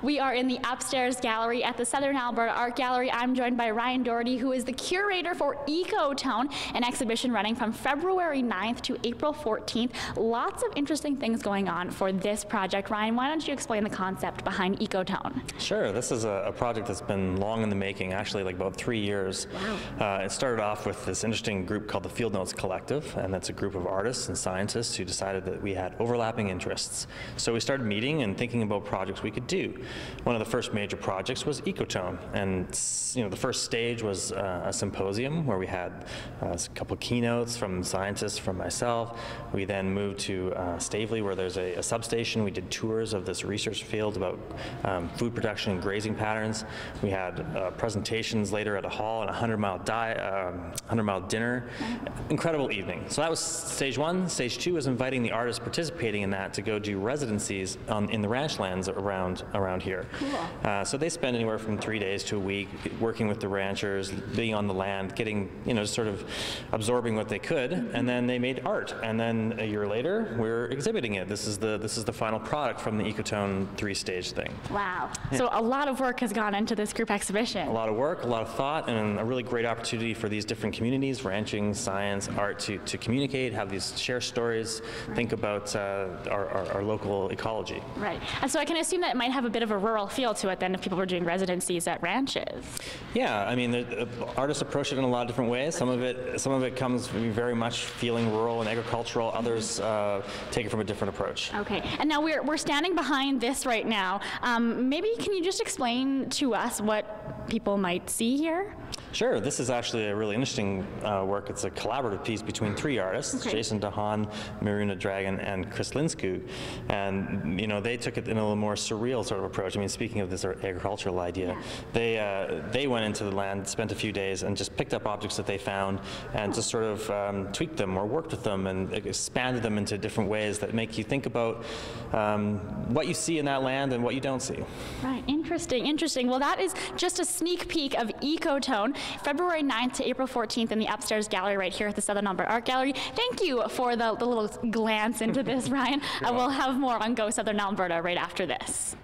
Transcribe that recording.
We are in the upstairs gallery at the Southern Alberta Art Gallery. I'm joined by Ryan Doherty, who is the curator for Ecotone, an exhibition running from February 9th to April 14th. Lots of interesting things going on for this project. Ryan, why don't you explain the concept behind Ecotone? Sure. This is a project that's been long in the making, actually like about 3 years. Wow. It started off with this interesting group called the Field Notes Collective, and that's a group of artists and scientists who decided that we had overlapping interests. So we started meeting and thinking about projects we could do. One of the first major projects was Ecotone, and the first stage was a symposium where we had a couple of keynotes from scientists, from myself. We then moved to Stavely, where there's a substation. We did tours of this research field about food production and grazing patterns. We had presentations later at a hall and a 100-mile dinner. Incredible evening. So that was stage one. Stage two was inviting the artists participating in that to go do residencies in the ranch lands around here. Cool. So they spend anywhere from 3 days to a week working with the ranchers, being on the land, getting, sort of absorbing what they could, and then they made art. And then a year later, we're exhibiting it. This is the final product from the Ecotone 3-stage thing. Wow. Yeah. So a lot of work has gone into this group exhibition. A lot of work, a lot of thought, and a really great opportunity for these different communities, ranching, science, art, to communicate, have these share stories, think about our local ecology. Right. And so I can assume that it might have a bit of a rural feel to it than if people were doing residencies at ranches. Yeah, I mean, artists approach it in a lot of different ways. Some of it comes very much feeling rural and agricultural. Others take it from a different approach. Okay, and now we're standing behind this right now. Maybe can you just explain to us what people might see here? Sure. This is actually a really interesting work. It's a collaborative piece between 3 artists, okay. Jason DeHaan, Maruna Dragon, and Chris Linskog. And, they took it in a little more surreal sort of approach. I mean, speaking of this agricultural idea, yeah. They went into the land, spent a few days, and just picked up objects that they found and just sort of tweaked them or worked with them and expanded them into different ways that make you think about what you see in that land and what you don't see. Right. Interesting, interesting. Well, that is just a sneak peek of Ecotone, February 9th to April 14th in the upstairs gallery right here at the Southern Alberta Art Gallery. Thank you for the little glance into this, Ryan. We'll have more on Go Southern Alberta right after this.